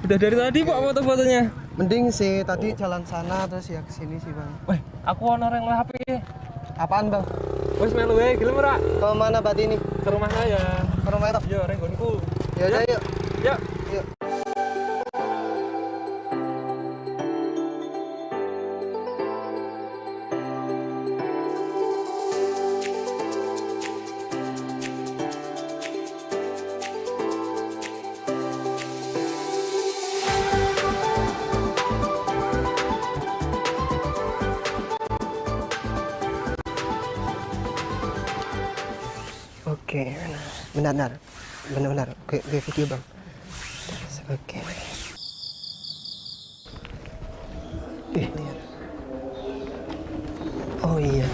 Udah dari tadi Pak foto-fotonya. Mending sih tadi jalan sana terus ya kesini sih Bang. Weh, aku ono reng HP. Apaan Bang? Wes melu wae, gelem ora? Ke mana berarti ini? Ke rumah saya. Ke rumah itu? Yo, reng gonku. Ya udah yuk. Ya. Yuk. Oke, benar, gue video Bang. Oke. Lihat. Oh iya,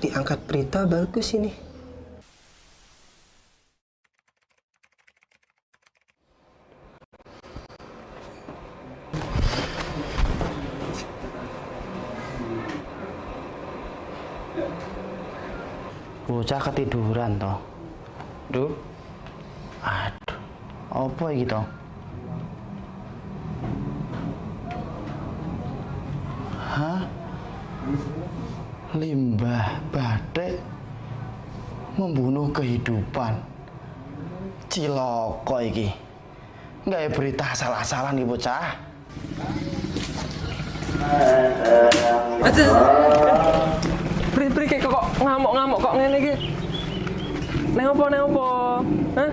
diangkat berita bagus ini. Bocah ketiduran toh. Duh. Aduh. Apa iki toh? Hah? Limbah batik membunuh kehidupan. Ciloko iki. Nggak berita asal-asalan nih bocah. Pri kok ngamuk-ngamuk kok ngene iki. Neng opo? Hah?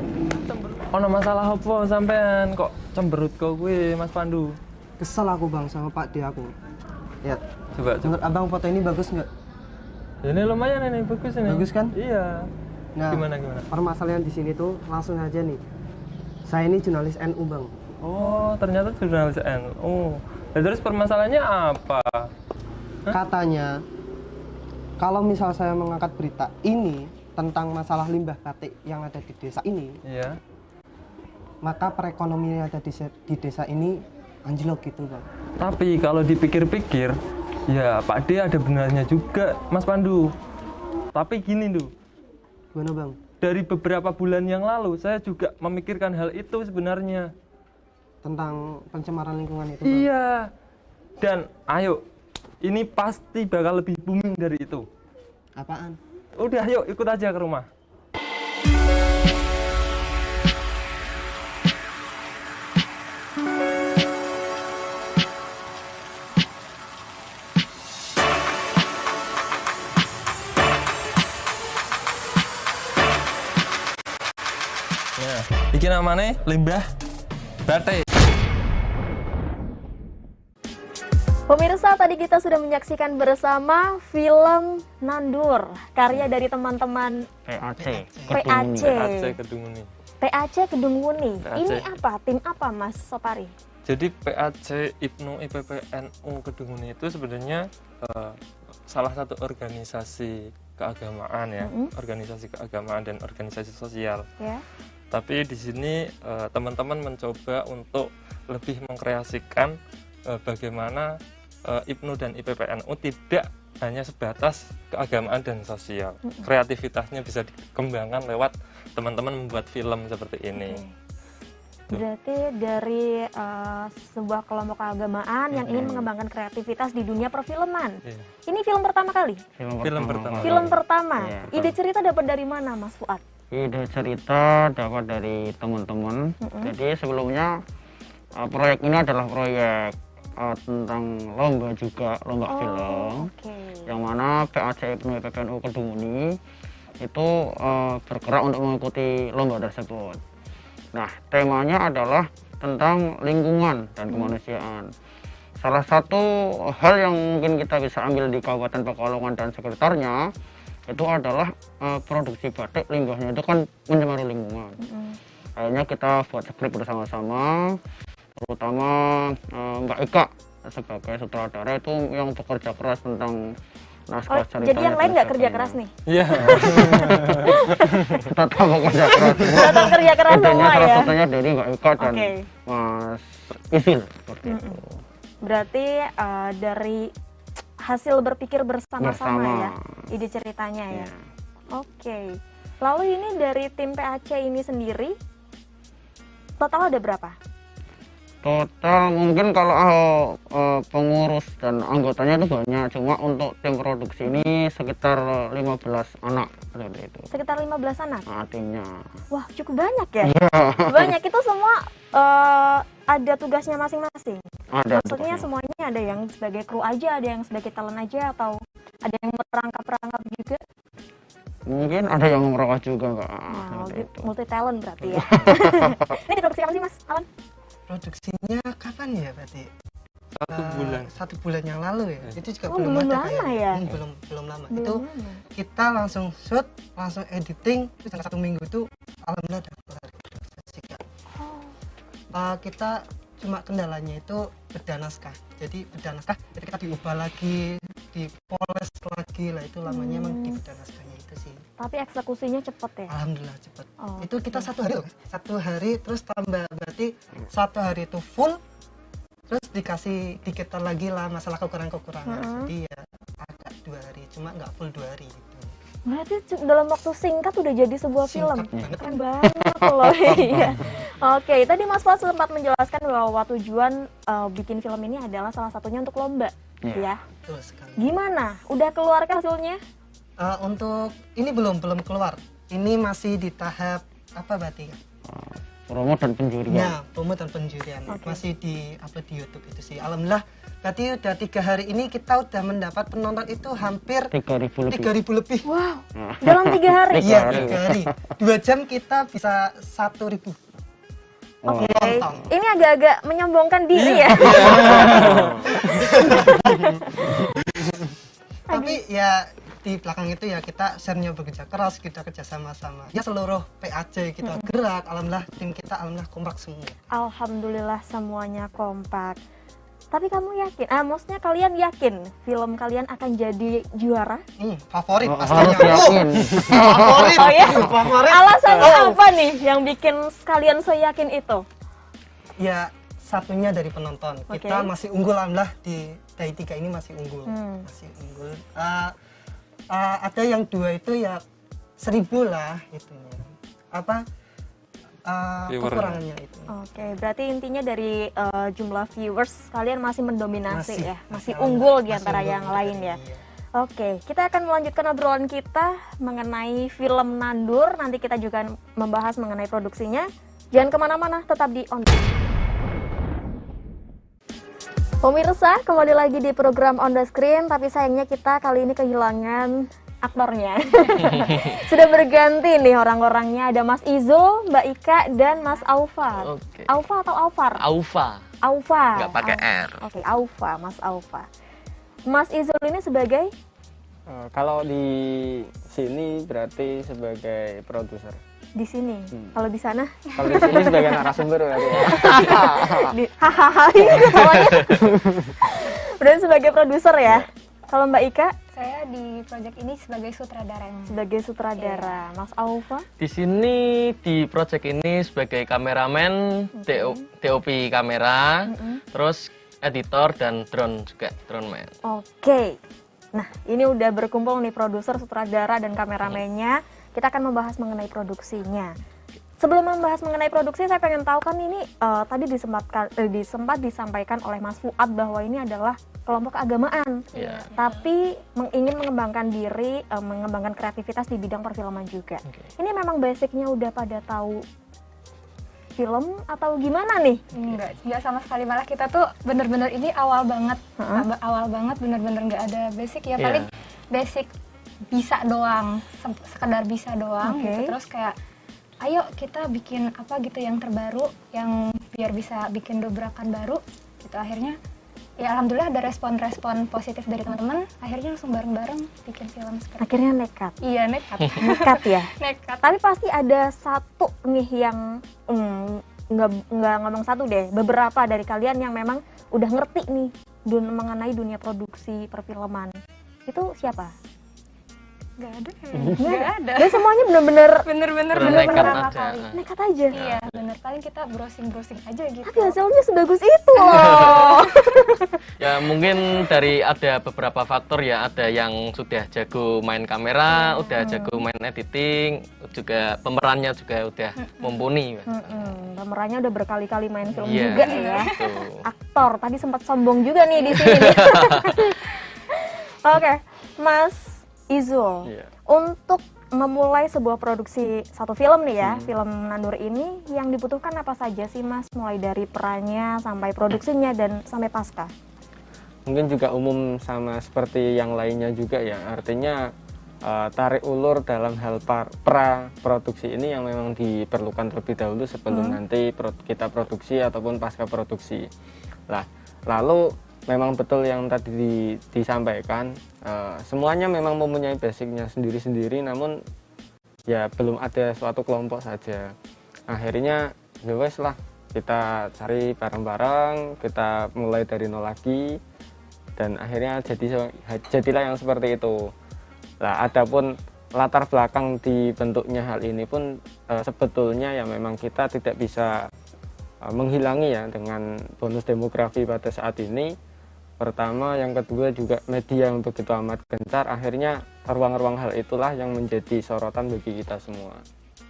Ono masalah opo sampean kok cemberut kok kuwi Mas Pandu? Kesel aku Bang sama Pak D aku. Lihat. Coba. Menurut Abang foto ini bagus nggak? Ya, ini lumayan ini, bagus ini. Bagus kan? Iya. Nah, Gimana? permasalahan di sini tuh langsung aja nih. Saya ini jurnalis NU Bang. Oh, ternyata jurnalis NU. Nah, terus permasalahannya apa? Hah? Katanya kalau misal saya mengangkat berita ini tentang masalah limbah batik yang ada di desa ini, Iya. maka perekonomian yang ada di desa ini anjlok gitu Bang. Tapi kalau dipikir-pikir, ya Pak D ada benarnya juga, Mas Pandu. Tapi gini, Gimana Bang? dari beberapa bulan yang lalu saya juga memikirkan hal itu sebenarnya. Tentang pencemaran lingkungan itu Bang. Iya. Dan ayo, ini pasti bakal lebih booming dari itu. Apaan? Udah, yuk ikut aja ke rumah. Nah, iki namanya limbah batik. Pemirsa, tadi kita sudah menyaksikan bersama film Nandur, karya dari teman-teman PAC. PAC Kedung Muni. PAC Kedung Muni. PAC. Ini apa? Tim apa Mas Sopari? Jadi PAC IPNU IPPNU Kedung Muni itu sebenarnya salah satu organisasi keagamaan ya, organisasi keagamaan dan organisasi sosial. Ya. Tapi di sini teman-teman mencoba untuk lebih mengkreasikan bagaimana IPNU dan IPPNU tidak hanya sebatas keagamaan dan sosial. Kreativitasnya bisa dikembangkan lewat teman-teman membuat film seperti ini. Berarti dari sebuah kelompok keagamaan yang ingin mengembangkan kreativitas di dunia perfilman. Iya. Ini film pertama kali? Film pertama. Film pertama. Iya. Ide cerita dapat dari mana Mas Fuad? Ide cerita dapat dari teman-teman. Jadi sebelumnya proyek ini adalah proyek tentang lomba juga, lomba film. Yang mana PAC IPNU IPPNU Kedung Muni itu bergerak untuk mengikuti lomba tersebut. Nah, temanya adalah tentang lingkungan dan kemanusiaan. Salah satu hal yang mungkin kita bisa ambil di Kabupaten Pekalongan dan sekitarnya itu adalah produksi batik, limbahnya itu kan mencemari lingkungan. Akhirnya kita buat skrip bersama-sama, terutama Mbak Ika sebagai sutradara itu yang bekerja keras tentang naskah ceritanya. Jadi yang lain nggak kerja keras nih? Iya. Tetap bekerja keras. Tetap kerja keras semua Salah ya? satunya dari Mbak Ika dan Mas Isil seperti itu. Berarti dari hasil berpikir bersama-sama Bersama. ya, ide ceritanya ya. Iya. Oke. Lalu ini dari tim PAC ini sendiri, total ada berapa? Total mungkin kalau pengurus dan anggotanya itu banyak, cuma untuk tim produksi ini sekitar 15 anak seperti itu. Sekitar 15 anak? Artinya. Wah, cukup banyak ya? Iya. Banyak, itu semua ada tugasnya masing-masing? Ada Maksudnya tugasnya. semuanya ada yang sebagai kru aja, ada yang sebagai talent aja, atau ada yang merangkap-rangkap juga? Mungkin ada yang merokok juga Kak. Nah, Seperti itu. multi talent berarti ya. Ini diproduksi kapan sih Mas Alan? Produksinya kapan ya berarti? 1 bulan. 1 bulan yang lalu ya. Itu juga Oh, belum belum ada lama kayaknya. ya? Belum lama. Belum Itu lama. kita langsung shoot, langsung editing, itu dalam 1 minggu itu alhamdulillah udah kelar. Kita cuma kendalanya itu beda naskah. Jadi beda naskah jadi kita diubah lagi, dipoles lagi lah, itu lamanya emang di beda naskahnya itu sih. Tapi eksekusinya cepet ya? Alhamdulillah cepet. Oh, Itu kita 1 hari loh. 1 hari terus tambah, berarti 1 hari itu full, terus dikasih dikit lagi lah masalah kekurangan-kekurangan. Jadi ya agak 2 hari, cuma nggak full 2 hari gitu. Berarti dalam waktu singkat udah jadi sebuah film. Singkat banget. Keren banget loh. Iya. Oke, tadi Mas Fas sempat menjelaskan bahwa tujuan bikin film ini adalah salah satunya untuk lomba, ya. Betul sekali. Gimana? Udah keluarkah hasilnya? Untuk ini belum keluar. Ini masih di tahap apa berarti? Promo dan penjurian. Ya, promo dan penjurian. Oke. Masih di upload di YouTube itu sih. Alhamdulillah, berarti udah 3 hari ini kita udah mendapat penonton itu hampir 3.000 lebih. 3.000 lebih. Wow, dalam 3 hari? Iya, hari. 3 hari. 2 jam kita bisa 1.000 Oke, penonton. ini agak-agak menyombongkan diri ya. Tapi ya di belakang itu ya kita share-nya bekerja keras, kita kerja sama-sama. Ya seluruh PAJ kita gerak, alhamdulillah tim kita alhamdulillah kompak semua. Alhamdulillah semuanya kompak. Tapi kamu yakin? Maksudnya kalian yakin film kalian akan jadi juara? Favorit Oh, pastinya. harus yakin. Favorit. Oh ya? Favorit. Alasannya apa nih yang bikin kalian seyakin itu? Ya satunya dari penonton. Oke. Kita masih unggul alhamdulillah dari 3 ini masih unggul. Masih unggul. Ada yang 2 itu ya 1.000 lah itunya. Apa? Viewernya. Kekurangannya itu. Oke, berarti intinya dari jumlah viewers kalian masih mendominasi Masih, ya, masih masih unggul di masih antara unggul yang dari lain ya. iya. Oke, kita akan melanjutkan obrolan kita mengenai film Nandur. Nanti kita juga membahas mengenai produksinya. Jangan kemana-mana, tetap di On. Pemirsa, kembali lagi di program On The Screen, tapi sayangnya kita kali ini kehilangan aktornya. Sudah berganti nih orang-orangnya, ada Mas Izul, Mbak Ika, dan Mas Aufa. Oke. Aufa atau Aufar? Aufa, Aufa. nggak pakai R. Oke, Aufa, Mas Aufa. Mas Izul ini sebagai Kalau di sini berarti sebagai produser. di sini. Kalau di sana Kalau di sini sebagai narasumber berarti ya. di hahaha itu namanya. Berarti sebagai produser ya. Kalau Mbak Ika Saya di proyek ini sebagai sutradaranya. sebagai sutradara. Mas Aufa Di sini di project ini sebagai kameramen, DOP kamera, terus editor dan drone juga, drone man. Oke. Nah, ini udah berkumpul nih produser, sutradara, dan kameramennya. Kita akan membahas mengenai produksinya. Sebelum membahas mengenai produksi, saya pengen tahu kan ini tadi sempat disampaikan oleh Mas Fuad bahwa ini adalah kelompok keagamaan. Iya. Tapi ingin mengembangkan diri, mengembangkan kreativitas di bidang perfilman juga. Oke. Ini memang basicnya udah pada tahu film atau gimana nih? Enggak sama sekali, malah kita tuh bener-bener ini awal banget, awal banget bener-bener nggak ada basic ya, Iya. paling basic bisa doang, sekedar bisa doang Oke. gitu. Terus kayak ayo kita bikin apa gitu yang terbaru, yang biar bisa bikin dobrakan baru gitu. Akhirnya ya alhamdulillah ada respon-respon positif dari teman-teman, akhirnya langsung bareng-bareng bikin film seperti Akhirnya nekat. iya nekat. Nekat ya. Nekat. Tapi pasti ada satu nih yang nggak ngomong satu deh, beberapa dari kalian yang memang udah ngerti nih mengenai dunia produksi perfilman. Itu siapa? Nggak ada. Nggak ada. Dan semuanya bener-bener Bener-bener Nekat pertama aja. kali. nekat aja. Iya, bener. Paling kita browsing-browsing aja gitu. Tapi hasilnya sebagus itu loh. Ya mungkin dari ada beberapa faktor ya, ada yang sudah jago main kamera, udah jago main editing, juga pemerannya juga udah mumpuni. Pemerannya udah berkali-kali main film Iya, juga ya. gitu. Aktor tadi sempat sombong juga nih di sini. Oke, Mas Izul, Iya. untuk memulai sebuah produksi satu film nih ya, film Nandur ini yang dibutuhkan apa saja sih Mas? Mulai dari perannya sampai produksinya dan sampai pasca. Mungkin juga umum sama seperti yang lainnya juga ya, artinya tarik ulur dalam hal pra produksi ini yang memang diperlukan terlebih dahulu sebelum nanti kita produksi ataupun pasca produksi. Lah, lalu memang betul yang tadi disampaikan, semuanya memang mempunyai basicnya sendiri-sendiri, namun ya belum ada suatu kelompok saja. Akhirnya ya wes lah, kita cari bareng-bareng, kita mulai dari nol lagi, dan akhirnya jadilah yang seperti itu. Lah, adapun latar belakang dibentuknya hal ini pun sebetulnya ya memang kita tidak bisa menghilangi ya dengan bonus demografi pada saat ini. Pertama, yang kedua juga media yang begitu amat gencar, akhirnya ruang-ruang hal itulah yang menjadi sorotan bagi kita semua.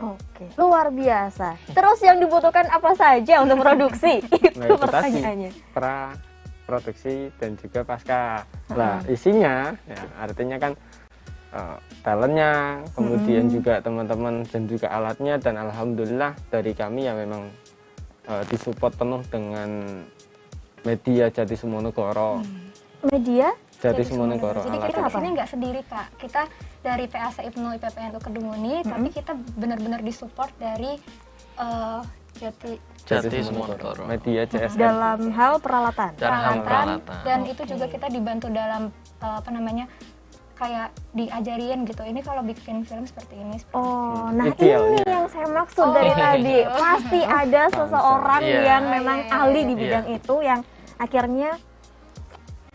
Oke, luar biasa. Terus yang dibutuhkan apa saja untuk produksi? Nah, Itu itu tadi, pertanyaannya. pra produksi dan juga pasca. Nah, isinya ya artinya kan talentnya, kemudian juga teman-teman dan juga alatnya, dan alhamdulillah dari kami ya memang disupport penuh dengan media Jatismonegoro. Media? Jatismonegoro. Jadi kita alat. di sini nggak sendiri Kak. Kita dari PAC IPNU IPPNU Kedunguni, tapi kita benar-benar disupport dari Jatismonegoro. Media CSN. Dalam hal peralatan. Peralatan. dan itu juga kita dibantu dalam kayak diajarin gitu. Ini kalau bikin film seperti ini. Oh, nah Idealnya. ini yang saya maksud dari tadi. Pasti ada seseorang Iya. yang memang Iya, iya, ahli iya. di bidang itu yang akhirnya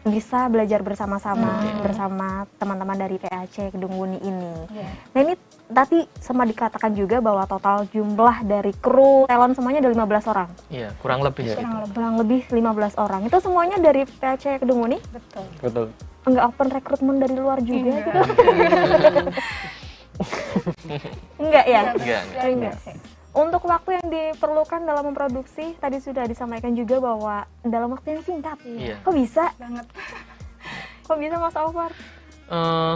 bisa belajar bersama-sama bersama teman-teman dari PAC Kedunguni ini. Iya. Nah ini tadi sama dikatakan juga bahwa total jumlah dari kru talent semuanya ada 15 orang. Iya, kurang lebih segitu. Kurang lebih 15 orang. Itu semuanya dari PAC Kedunguni? Betul. Betul. Enggak open rekrutmen dari luar juga gitu? Enggak ya? Enggak. Enggak sih. Untuk waktu yang diperlukan dalam memproduksi, tadi sudah disampaikan juga bahwa dalam waktu yang singkat. Iya. Kok bisa? Banget. Kok bisa Mas Alvar?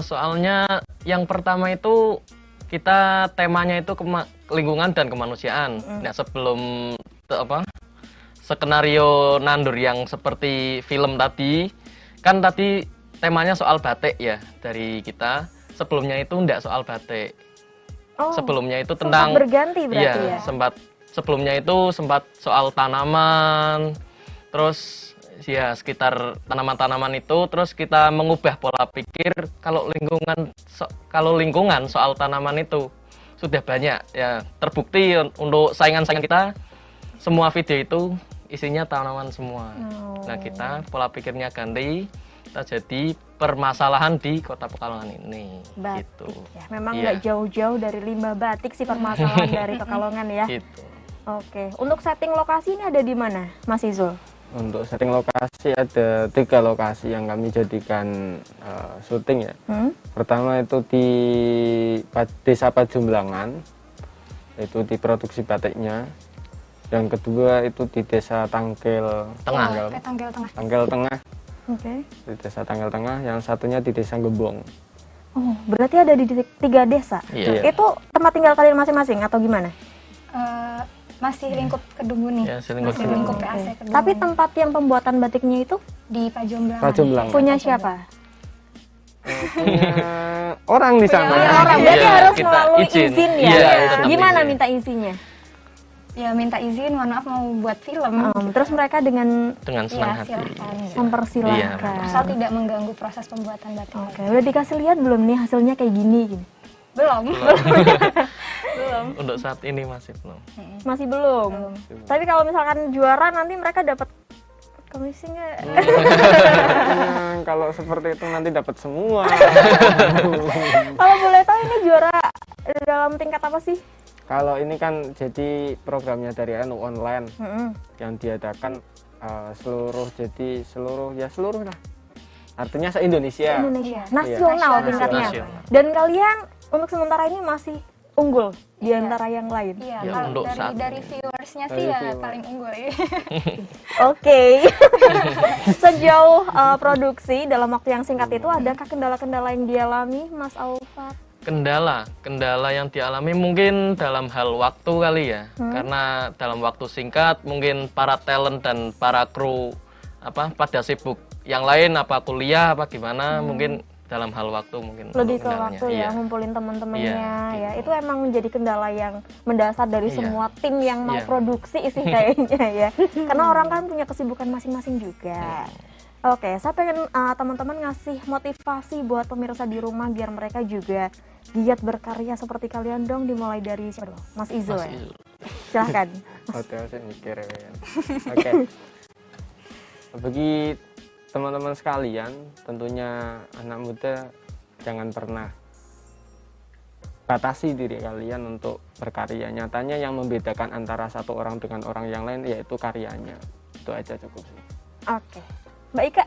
Soalnya yang pertama itu kita temanya itu lingkungan dan kemanusiaan. Nah, sebelum skenario Nandur yang seperti film tadi, kan tadi temanya soal batik ya dari kita. Sebelumnya itu enggak soal batik. Oh, Sebelumnya itu sempat tentang berganti berarti iya, ya? sebelumnya itu sempat soal tanaman. Terus ya sekitar tanaman-tanaman itu, terus kita mengubah pola pikir kalau lingkungan soal tanaman itu sudah banyak ya, terbukti untuk saingan-saingan kita semua video itu isinya tanaman semua. Nah, kita pola pikirnya ganti, kita jadi permasalahan di Kota Pekalongan ini. Batik Gitu. ya. Memang Iya. nggak jauh-jauh dari limbah batik sih permasalahan dari Pekalongan ya. Gitu. Oke, untuk setting lokasi ini ada di mana, Mas Izul? Untuk setting lokasi ada 3 lokasi yang kami jadikan syuting ya. Pertama itu di Desa Pajumblangan, itu di produksi batiknya. Yang kedua itu di Desa Tangkel Tengah. Tanggal tengah. Tangkel Tengah, Oke. di Desa Tangkel Tengah. Yang satunya di Desa Gembong. Oh, berarti ada di 3 desa. Iya. Itu tempat tinggal kalian masing-masing atau gimana? Masih lingkup Kedunguni. Ya, selingkup Masih lingkup PAC Kedunguni. Tapi tempat yang pembuatan batiknya itu di Pajomblangan. Pajomblangan. punya siapa? Punya orang di sana. Punya orang, berarti Iya, harus kita melalui izin. izin ya? Iya, tetap Gimana izin. minta izinnya? Ya minta izin, mohon maaf mau buat film. Terus mereka dengan Senang Ya hati. silakan. mempersilahkan. Asal tidak mengganggu proses pembuatan batik. Oke, udah dikasih lihat belum nih hasilnya kayak gini? Belum. Untuk saat ini masih belum. Masih belum. Tapi kalau misalkan juara nanti mereka dapat Komisi nggak? Kalau seperti itu nanti dapat semua. Kalau boleh tahu ini juara dalam tingkat apa sih? Kalau ini kan jadi programnya dari NU online yang diadakan seluruh lah. Artinya se-Indonesia. Indonesia, nasional Iya. tingkatnya. Nasional. Dan kalian untuk sementara ini masih unggul di Iya. antara yang lain. Iya, Ya, kalau untuk saat dari ini. viewersnya Dari sih ya viewer. paling unggul ya. Oke. Sejauh produksi dalam waktu yang singkat itu adakah kendala-kendala yang dialami Mas Alfa? Kendala yang dialami mungkin dalam hal waktu kali ya, karena dalam waktu singkat mungkin para talent dan para kru pada sibuk yang lain, apa kuliah apa gimana, mungkin dalam hal waktu mungkin Lebih ke kendalanya. waktu ya, Iya. ngumpulin teman-temannya Iya, ya. gitu. Itu emang menjadi kendala yang mendasar dari Iya. semua tim yang mau Iya. produksi sih kayaknya ya. Karena orang kan punya kesibukan masing-masing juga. Oke, saya pengen teman-teman ngasih motivasi buat pemirsa di rumah biar mereka juga giat berkarya seperti kalian dong, dimulai dari siapa dong? Mas Izo Mas ya. Izul. Silahkan. Hotel saya mikir ya. Oke. Bagi teman-teman sekalian, tentunya anak muda jangan pernah batasi diri kalian untuk berkarya. Nyatanya yang membedakan antara satu orang dengan orang yang lain yaitu karyanya. Itu aja cukup sih. Oke. Mbak Ika.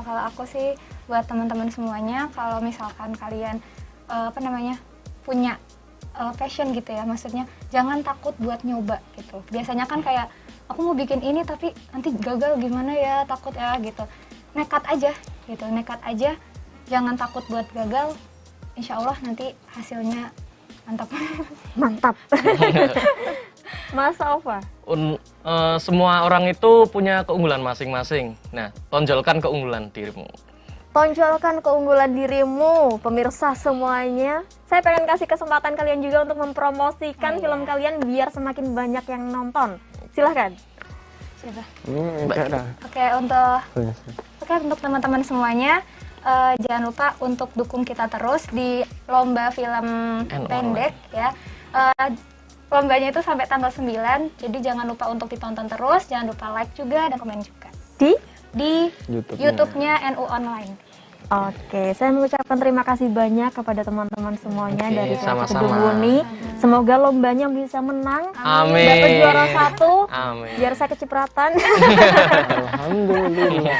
Kalau aku sih buat teman-teman semuanya, kalau misalkan kalian punya passion gitu ya, maksudnya jangan takut buat nyoba gitu. Biasanya kan kayak aku mau bikin ini tapi nanti gagal gimana ya, takut ya gitu. Nekat aja gitu, nekat aja, jangan takut buat gagal. Insya Allah nanti hasilnya mantap. Mantap. Mas Alfa. Semua orang itu punya keunggulan masing-masing. Nah, tonjolkan keunggulan dirimu. Tonjolkan keunggulan dirimu, pemirsa semuanya. Saya pengen kasih kesempatan kalian juga untuk mempromosikan film kalian biar semakin banyak yang nonton. Silahkan. Coba. Enggak dah. Oke, untuk teman-teman semuanya, jangan lupa untuk dukung kita terus di lomba film pendek ya. Lombanya itu sampai tanggal 9, jadi jangan lupa untuk ditonton terus, jangan lupa like juga dan komen juga di YouTube-nya NU Online. Oke, saya mengucapkan terima kasih banyak kepada teman-teman semuanya Oke, dari sama-sama. Kedung Muni. Semoga lombanya bisa menang, Amin. dapat juara 1, Amin. biar saya kecipratan. Alhamdulillah.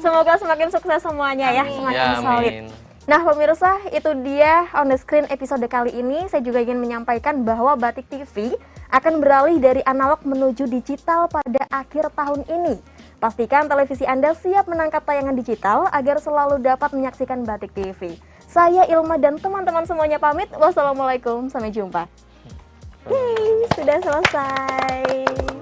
Semoga semakin sukses semuanya ya, semakin Ya, solid. amin. Nah pemirsa, itu dia on the screen episode kali ini. Saya juga ingin menyampaikan bahwa Batik TV akan beralih dari analog menuju digital pada akhir tahun ini. Pastikan televisi Anda siap menangkap tayangan digital agar selalu dapat menyaksikan Batik TV. Saya Ilma dan teman-teman semuanya pamit. Wassalamualaikum, sampai jumpa. Yeay, sudah selesai.